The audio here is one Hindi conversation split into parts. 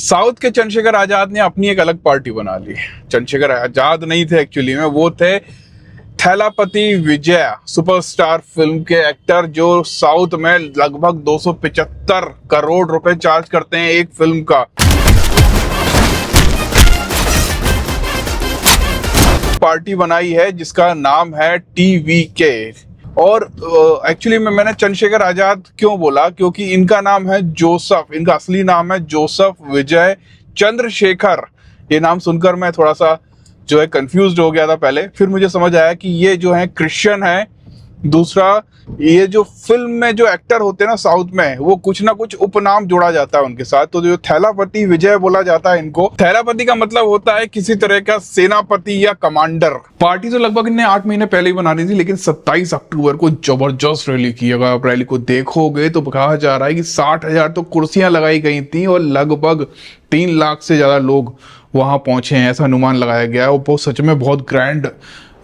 साउथ के चंद्रशेखर आजाद ने अपनी एक अलग पार्टी बना ली। चंद्रशेखर आजाद नहीं थे एक्चुअली में, वो थे थैलापति विजय, सुपरस्टार फिल्म के एक्टर, जो साउथ में लगभग 275 करोड़ रुपए चार्ज करते हैं एक फिल्म का। पार्टी बनाई है जिसका नाम है TVK। और एक्चुअली में मैंने चंद्रशेखर आजाद क्यों बोला, क्योंकि इनका नाम है जोसेफ, इनका असली नाम है जोसेफ विजय चंद्रशेखर। ये नाम सुनकर मैं थोड़ा सा जो है कंफ्यूज्ड हो गया था पहले, फिर मुझे समझ आया कि ये जो है क्रिश्चियन है। दूसरा, ये जो फिल्म में जो एक्टर होते हैं ना साउथ में, वो कुछ ना कुछ उपनाम जोड़ा जाता है उनके साथ। तो जो थैलापति विजय बोला जाता है इनको, थैलापति का मतलब होता है किसी तरह का सेनापति या कमांडर। पार्टी तो लगभग इन्हें 8 महीने पहले ही बनानी थी, लेकिन 27 अक्टूबर को जबरदस्त रैली की। अगर आप रैली को देखोगे तो कहा जा रहा है कि 60,000 तो कुर्सियां लगाई गई थी और लगभग 3 लाख से ज्यादा लोग वहां पहुंचे हैं, ऐसा अनुमान लगाया गया है। और बहुत सच में बहुत ग्रैंड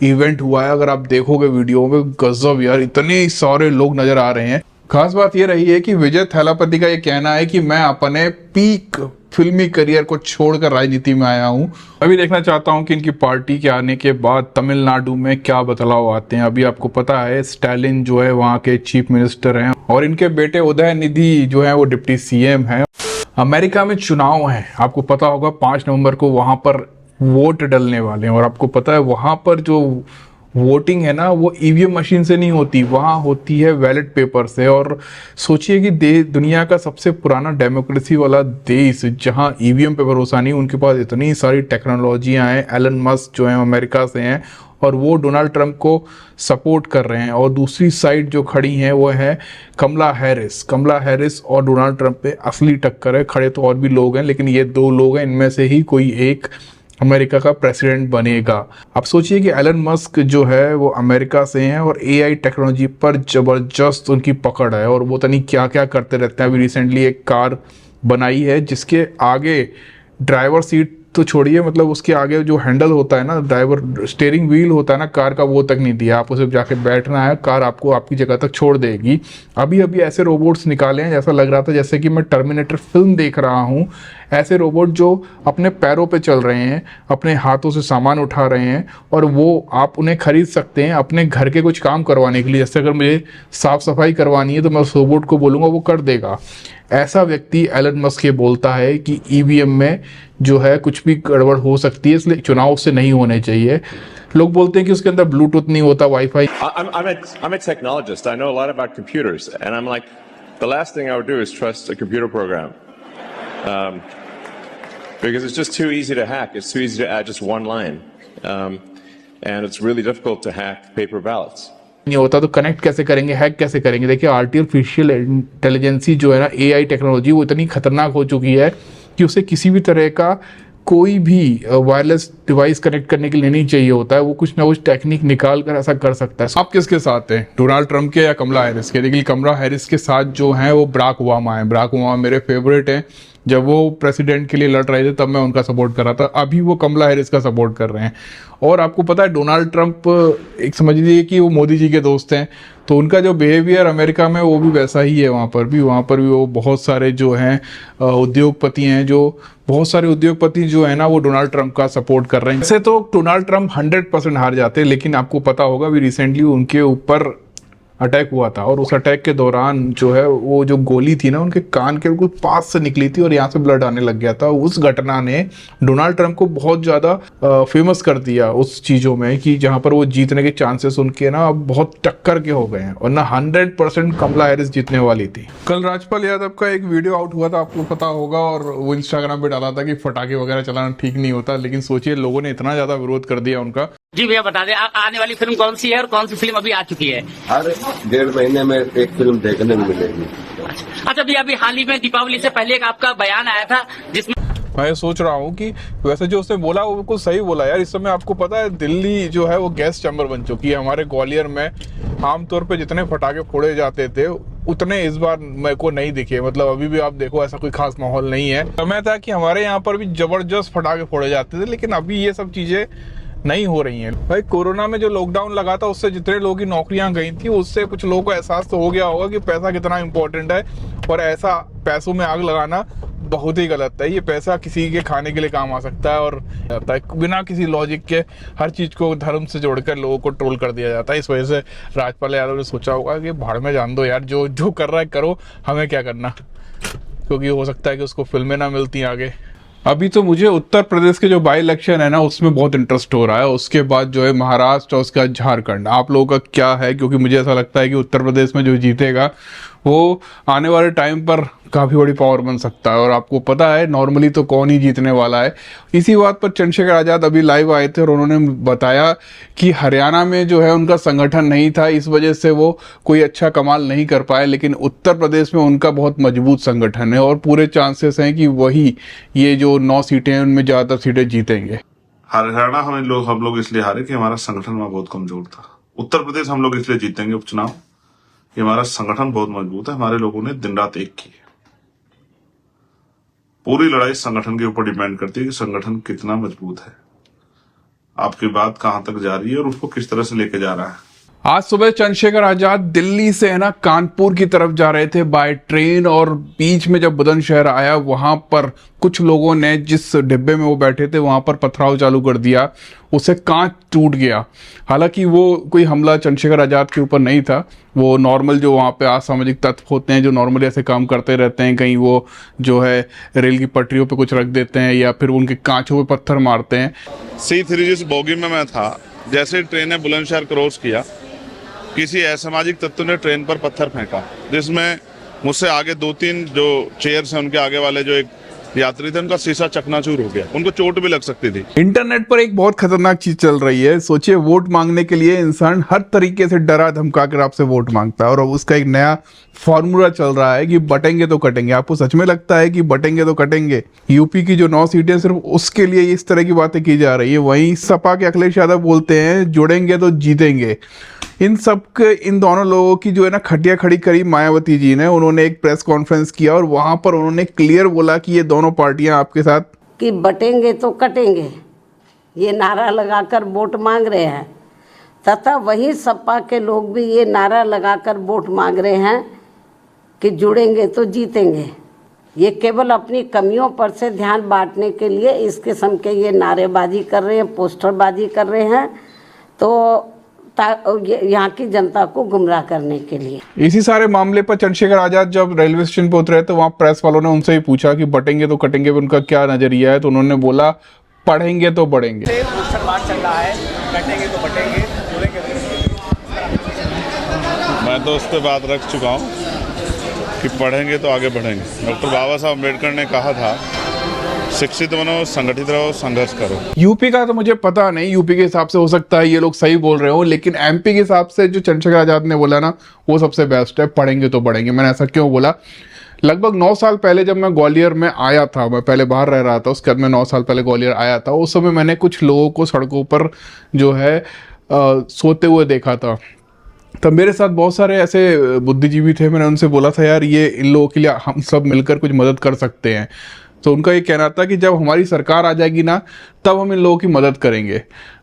इवेंट हुआ है। अगर आप देखोगे वीडियो में, गजब यार, इतने सारे लोग नजर आ रहे हैं। खास बात ये रही है कि विजय थैलापति का ये कहना है कि मैं अपने पीक फिल्मी करियर को छोड़कर राजनीति में आया हूं। अभी देखना चाहता हूं कि इनकी पार्टी के आने के बाद तमिलनाडु में क्या बदलाव आते हैं। अभी आपको पता है स्टालिन जो है वहां के चीफ मिनिस्टर हैं और इनके बेटे उदयनिधि जो है वो डिप्टी CM है। अमेरिका में चुनाव है, आपको पता होगा 5 नवंबर को वहां पर वोट डलने वाले हैं। और आपको पता है वहां पर जो वोटिंग है ना, वो EVM मशीन से नहीं होती, वहां होती है बैलेट पेपर से। और सोचिए कि दुनिया का सबसे पुराना डेमोक्रेसी वाला देश, जहां EVM पे भरोसा नहीं, उनके पास इतनी सारी टेक्नोलॉजियां हैं। एलन मस्क जो है अमेरिका से हैं और वो डोनाल्ड ट्रंप को सपोर्ट कर रहे हैं। और दूसरी साइड जो खड़ी हैं वो है कमला हैरिस और डोनाल्ड ट्रंप पे असली टक्कर है। खड़े तो और भी लोग हैं, लेकिन ये 2 लोग हैं, इनमें से ही कोई एक अमेरिका का प्रेसिडेंट बनेगा। अब सोचिए कि एलन मस्क जो है वो अमेरिका से हैं और AI टेक्नोलॉजी पर जबरदस्त उनकी पकड़ है और वो तनी क्या क्या करते रहते हैं। अभी रिसेंटली एक कार बनाई है जिसके आगे ड्राइवर सीट तो छोड़िए, मतलब उसके आगे जो हैंडल होता है ना, ड्राइवर स्टीयरिंग व्हील होता है ना कार का, वो तक नहीं दिया। आपको सिर्फ जाके बैठना है, कार आपको आपकी जगह तक छोड़ देगी। अभी ऐसे रोबोट्स निकाले हैं, जैसा लग रहा था जैसे कि मैं टर्मिनेटर फिल्म देख रहा हूँ। ऐसे रोबोट जो अपने पैरों पे चल रहे हैं, अपने हाथों से सामान उठा रहे हैं, और वो आप उन्हें खरीद सकते हैं अपने घर के कुछ काम करवाने के लिए। जैसे अगर मुझे साफ सफाई करवानी है तो मैं उस रोबोट को बोलूँगा, वो कर देगा। ऐसा व्यक्ति एलन मस्क ये बोलता है कि EVM में जो है कुछ भी गड़बड़ हो सकती है, इसलिए चुनाव से नहीं होने चाहिए। लोग बोलते हैं कि उसके अंदर ब्लूटूथ नहीं होता, wifi. I'm a technologist. I know a lot about computers, and I'm like, the last thing I would do is trust a computer program, because it's just too easy to hack. It's too easy to add just one line, and it's really difficult to hack paper ballots. नहीं होता तो कनेक्ट कैसे करेंगे, हैक कैसे करेंगे? देखिए आर्टिफिशियल इंटेलिजेंसी जो है ना, AI टेक्नोलॉजी, वो इतनी खतरनाक हो चुकी है कि उसे किसी भी तरह का कोई भी वायरलेस डिवाइस कनेक्ट करने के लिए नहीं चाहिए होता है। वो कुछ ना कुछ टेक्निक निकाल कर ऐसा कर सकता है। आप किसके साथ हैं, डोनाल्ड ट्रंप के या कमला हैरिस के? देखिए कमला हैरिस के साथ जो हैं वो बराक ओबामा है। बराक ओबामा मेरे फेवरेट हैं। जब वो प्रेसिडेंट के लिए लड़ रहे थे तब मैं उनका सपोर्ट कर रहा था, अभी वो कमला हैरिस का सपोर्ट कर रहे हैं। और आपको पता है डोनाल्ड ट्रंप, एक समझ लीजिए कि वो मोदी जी के दोस्त हैं, तो उनका जो बिहेवियर अमेरिका में वो भी वैसा ही है। वहाँ पर भी वो बहुत सारे जो हैं उद्योगपति हैं, जो बहुत सारे उद्योगपति जो है ना वो डोनाल्ड ट्रंप का सपोर्ट कर रहे हैं। वैसे तो डोनाल्ड ट्रंप 100% हार जाते, लेकिन आपको पता होगा भी रिसेंटली उनके ऊपर अटैक हुआ था और उस अटैक के दौरान जो है वो जो गोली थी ना उनके कान के बिल्कुल पास से निकली थी और यहाँ से ब्लड आने लग गया था। उस घटना ने डोनाल्ड ट्रंप को बहुत ज़्यादा फेमस कर दिया उस चीज़ों में, कि जहाँ पर वो जीतने के चांसेस उनके ना अब बहुत टक्कर के हो गए हैं, और ना 100% कमला हैरिस जीतने वाली थी। कल राजपाल यादव का एक वीडियो आउट हुआ था, आपको पता होगा, और वो इंस्टाग्राम पे डाला था कि पटाखे वगैरह चलाना ठीक नहीं होता। लेकिन सोचिए लोगों ने इतना ज़्यादा विरोध कर दिया उनका। जी भैया बता दें, आने वाली फिल्म कौन सी है और कौन सी फिल्म अभी आ चुकी है? हर 1.5 महीने में एक फिल्म देखने को मिलेगी। अच्छा भैया, अभी हाल ही में दीपावली से पहले एक आपका बयान आया था जिसमें मैं सोच रहा हूँ कि वैसे जो उसने बोला वो बिल्कुल सही बोला यार। इस समय आपको पता है दिल्ली जो है वो गैस चैम्बर बन चुकी है। हमारे ग्वालियर में आमतौर पे जितने पटाखे फोड़े जाते थे उतने इस बार मेरे को नहीं दिखे। मतलब अभी भी आप देखो ऐसा कोई खास माहौल नहीं है। समय था कि हमारे यहाँ पर भी जबरदस्त पटाखे फोड़े जाते थे, लेकिन अभी ये सब चीजें नहीं हो रही हैं। भाई कोरोना में जो लॉकडाउन लगा था उससे जितने लोगों की नौकरियां गई थी उससे कुछ लोगों को एहसास तो हो गया होगा कि पैसा कितना इंपॉर्टेंट है, और ऐसा पैसों में आग लगाना बहुत ही गलत है। ये पैसा किसी के खाने के लिए काम आ सकता है और जाता है बिना किसी लॉजिक के। हर चीज़ को धर्म से जोड़कर लोगों को ट्रोल कर दिया जाता है। इस वजह से राजपाल यादव ने सोचा होगा कि भाड़ में जान दो यार, जो जो कर रहा है करो, हमें क्या करना, क्योंकि हो सकता है कि उसको फिल्में ना मिलती आगे। अभी तो मुझे उत्तर प्रदेश के जो बाई इलेक्शन है ना, उसमें बहुत इंटरेस्ट हो रहा है। उसके बाद जो है महाराष्ट्र और उसके बाद झारखंड। आप लोगों का क्या है? क्योंकि मुझे ऐसा लगता है कि उत्तर प्रदेश में जो जीतेगा वो आने वाले टाइम पर काफ़ी बड़ी पावर बन सकता है। और आपको पता है नॉर्मली तो कौन ही जीतने वाला है। इसी बात पर चंद्रशेखर आज़ाद अभी लाइव आए थे और उन्होंने बताया कि हरियाणा में जो है उनका संगठन नहीं था, इस वजह से वो कोई अच्छा कमाल नहीं कर पाए, लेकिन उत्तर प्रदेश में उनका बहुत मजबूत संगठन है और पूरे चांसेस हैं कि वही ये जो 9 सीटें हैं उनमें ज़्यादातर सीटें जीतेंगे। हरियाणा हम लोग इसलिए हारे कि हमारा संगठन वहां बहुत कमजोर था। उत्तर प्रदेश हम लोग इसलिए जीतेंगे उपचुनाव कि हमारा संगठन बहुत मजबूत है। हमारे लोगों ने दिन रात एक की है। पूरी लड़ाई संगठन के ऊपर डिपेंड करती है कि संगठन कितना मजबूत है, आपकी बात कहां तक जा रही है और उसको किस तरह से लेके जा रहा है। आज सुबह चंद्रशेखर आजाद दिल्ली से है ना कानपुर की तरफ जा रहे थे बाय ट्रेन, और बीच में जब बुलंदशहर आया वहां पर कुछ लोगों ने जिस डिब्बे में वो बैठे थे वहां पर पथराव चालू कर दिया, उससे कांच टूट गया। हालांकि वो कोई हमला चंद्रशेखर आजाद के ऊपर नहीं था, वो नॉर्मल जो वहाँ पे असामाजिक तत्व होते हैं जो नॉर्मली ऐसे काम करते रहते हैं, कहीं वो जो है रेल की पटरियों पे कुछ रख देते हैं या फिर उनके कांचों पे पत्थर मारते हैं। C3 जिस बोगी में मैं था, जैसे ट्रेन ने बुलंदशहर क्रॉस किया, किसी असामाजिक तत्व ने ट्रेन पर पत्थर फेंका, जिसमें मुझसे आगे 2-3 जो चेयर्स हैं उनके आगे वाले जो एक यात्री थे उनका शीशा चकनाचूर हो गया, उनको चोट भी लग सकती थी। इंटरनेट पर एक बहुत खतरनाक चीज चल रही है। सोचिए, वोट मांगने के लिए इंसान हर तरीके से डरा धमका कर आपसे वोट मांगता है और उसका एक नया फॉर्मूला चल रहा है कि बटेंगे तो कटेंगे। आपको सच में लगता है कि बटेंगे तो कटेंगे? यूपी की जो 9 सीटें सिर्फ उसके लिए इस तरह की बातें की जा रही है। वहीं सपा के अखिलेश यादव बोलते हैं जुड़ेंगे तो जीतेंगे। इन दोनों लोगों की जो है ना खटिया खड़ी करी मायावती जी ने। उन्होंने एक प्रेस कॉन्फ्रेंस किया और वहां पर उन्होंने क्लियर बोला कि ये दोनों पार्टियां आपके साथ कि बटेंगे तो कटेंगे, ये नारा लगाकर वोट मांग रहे हैं, तथा वही सपा के लोग भी ये नारा लगाकर वोट मांग रहे हैं कि जुड़ेंगे तो जीतेंगे। ये केवल अपनी कमियों पर से ध्यान बांटने के लिए इस किस्म के ये नारेबाजी कर रहे हैं, पोस्टरबाजी कर रहे हैं, तो यहाँ की जनता को गुमराह करने के लिए। इसी सारे मामले पर चंद्रशेखर आजाद जब रेलवे स्टेशन पे उतरे तो वहाँ प्रेस वालों ने उनसे ही पूछा कि बटेंगे तो कटेंगे पे उनका क्या नजरिया है, तो उन्होंने बोला पढ़ेंगे तो बढ़ेंगे। चल रहा है, कटेंगे तो बटेंगे, मैं तो उस पर बात रख चुका हूँ कि पढ़ेंगे तो आगे बढ़ेंगे। डॉक्टर बाबा साहब अम्बेडकर ने कहा था, शिक्षित बनो, संगठित रहो, संघर्ष करो। यूपी का तो मुझे पता नहीं, यूपी के हिसाब से हो सकता है ये लोग सही बोल रहे हो, लेकिन एमपी के हिसाब से जो चंद्रशेखर आजाद ने बोला ना वो सबसे बेस्ट है, पढ़ेंगे तो बढ़ेंगे। मैंने ऐसा क्यों बोला? लगभग 9 साल पहले जब मैं ग्वालियर में आया था, मैं पहले बाहर रह रहा था, उसके बाद मैं 9 साल पहले ग्वालियर आया था। उस समय मैंने कुछ लोगों को सड़कों पर जो है सोते हुए देखा था। तब मेरे साथ बहुत सारे ऐसे बुद्धिजीवी थे। मैंने उनसे बोला था यार ये इन लोगों के लिए हम सब मिलकर कुछ मदद कर सकते हैं। तो उनका ये कहना था कि जब हमारी सरकार आ जाएगी ना तब हम इन लोगों की मदद करेंगे।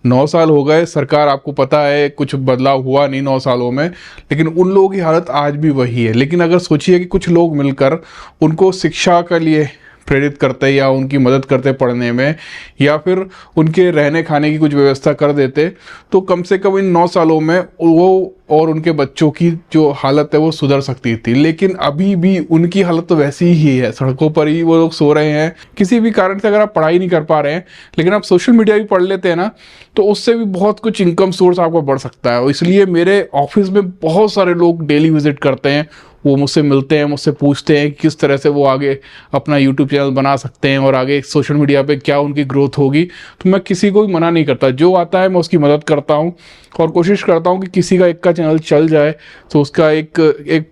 9 साल हो गए, सरकार आपको पता है कुछ बदलाव हुआ नहीं 9 सालों में, लेकिन उन लोगों की हालत आज भी वही है। लेकिन अगर सोचिए कि कुछ लोग मिलकर उनको शिक्षा के लिए प्रेरित करते या उनकी मदद करते पढ़ने में, या फिर उनके रहने खाने की कुछ व्यवस्था कर देते, तो कम से कम इन 9 सालों में वो और उनके बच्चों की जो हालत है वो सुधर सकती थी। लेकिन अभी भी उनकी हालत तो वैसी ही है, सड़कों पर ही वो लोग सो रहे हैं। किसी भी कारण से अगर आप पढ़ाई नहीं कर पा रहे हैं लेकिन आप सोशल मीडिया भी पढ़ लेते हैं ना, तो उससे भी बहुत कुछ इनकम सोर्स आपका बढ़ सकता है। इसलिए मेरे ऑफिस में बहुत सारे लोग डेली विजिट करते हैं, वो मुझसे मिलते हैं, मुझसे पूछते हैं किस तरह से वो आगे अपना यूट्यूब चैनल बना सकते हैं और आगे सोशल मीडिया पे क्या उनकी ग्रोथ होगी। तो मैं किसी को भी मना नहीं करता, जो आता है मैं उसकी मदद करता हूँ और कोशिश करता हूँ कि किसी का एक का चैनल चल जाए तो उसका एक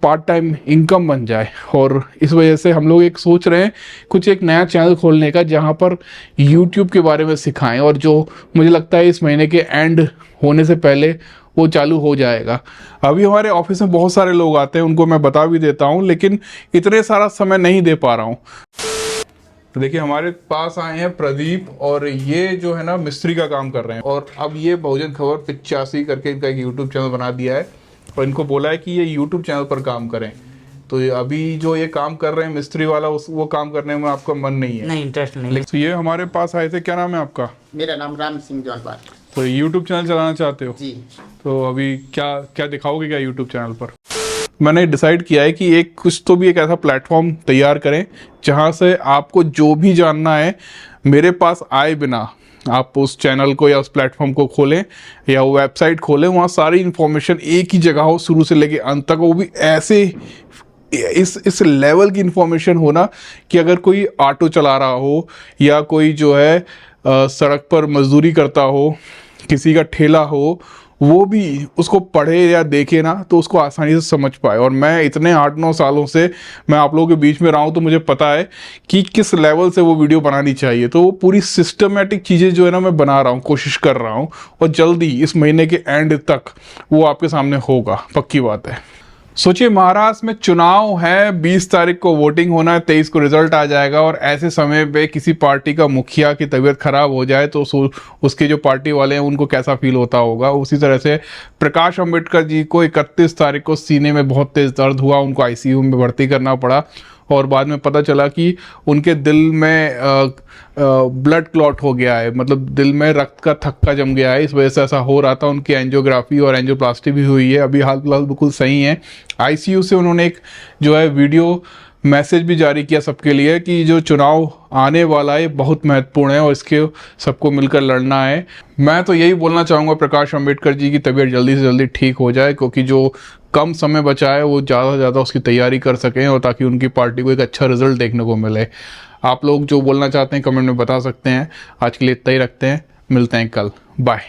पार्ट टाइम इनकम बन जाए। और इस वजह से हम लोग एक सोच रहे हैं कुछ एक नया चैनल खोलने का जहाँ पर यूट्यूब के बारे में सिखाएं, और जो मुझे लगता है इस महीने के एंड होने से पहले वो चालू हो जाएगा। अभी हमारे ऑफिस में बहुत सारे लोग आते हैं, उनको मैं बता भी देता हूँ, लेकिन इतने सारा समय नहीं दे पा रहा हूँ। तो देखिए हमारे पास आए हैं प्रदीप, और ये जो है ना मिस्त्री का काम कर रहे हैं, और अब ये बहुजन खबर 85 करके इनका एक यूट्यूब चैनल बना दिया है और इनको बोला है कि ये यूट्यूब चैनल पर काम करें। तो अभी जो ये काम कर रहे हैं मिस्त्री वाला वो काम करने में आपका मन नहीं है? नहीं, इंटरेस्ट नहीं। तो ये हमारे पास आए थे, क्या नाम है आपका? मेरा नाम राम सिंह जौनवाल। तो यूट्यूब चैनल चलाना चाहते हो? जी। तो अभी क्या क्या दिखाओगे क्या यूट्यूब चैनल पर? मैंने डिसाइड किया है कि एक ऐसा प्लेटफॉर्म तैयार करें जहां से आपको जो भी जानना है मेरे पास आए बिना आप उस चैनल को या उस प्लेटफॉर्म को खोलें या वो वेबसाइट खोलें, वहाँ सारी इन्फॉर्मेशन एक ही जगह हो शुरू से लेके अंत तक, वो भी ऐसे इस लेवल की इन्फॉर्मेशन होना कि अगर कोई ऑटो चला रहा हो या कोई जो है सड़क पर मजदूरी करता हो, किसी का ठेला हो, वो भी उसको पढ़े या देखे ना तो उसको आसानी से समझ पाए। और मैं इतने 8-9 सालों से मैं आप लोगों के बीच में रहा हूँ तो मुझे पता है कि किस लेवल से वो वीडियो बनानी चाहिए। तो वो पूरी सिस्टमेटिक चीज़ें जो है ना मैं बना रहा हूँ, कोशिश कर रहा हूँ, और जल्दी इस महीने के एंड तक वो आपके सामने होगा, पक्की बात है। सोचिए महाराष्ट्र में चुनाव है, 20 तारीख को वोटिंग होना है, 23 को रिजल्ट आ जाएगा, और ऐसे समय पे किसी पार्टी का मुखिया की तबीयत खराब हो जाए तो उसके जो पार्टी वाले हैं उनको कैसा फील होता होगा। उसी तरह से प्रकाश अंबेडकर जी को 31 तारीख को सीने में बहुत तेज दर्द हुआ, उनको आईसीयू में भर्ती करना पड़ा, और बाद में पता चला कि उनके दिल में ब्लड क्लॉट हो गया है, मतलब दिल में रक्त का थक्का जम गया है, इस वजह से ऐसा हो रहा था। उनकी एंजियोग्राफी और एंजियोप्लास्टी भी हुई है, अभी हाल फिलहाल बिल्कुल सही है। आईसीयू से उन्होंने एक जो है वीडियो मैसेज भी जारी किया सबके लिए कि जो चुनाव आने वाला है बहुत महत्वपूर्ण है और इसके सबको मिलकर लड़ना है। मैं तो यही बोलना चाहूँगा प्रकाश अंबेडकर जी की तबीयत जल्दी से जल्दी ठीक हो जाए, क्योंकि जो कम समय बचा है वो ज़्यादा से ज़्यादा उसकी तैयारी कर सकें और ताकि उनकी पार्टी को एक अच्छा रिजल्ट देखने को मिले। आप लोग जो बोलना चाहते हैं कमेंट में बता सकते हैं। आज के लिए इतना ही रखते हैं, मिलते हैं कल, बाय।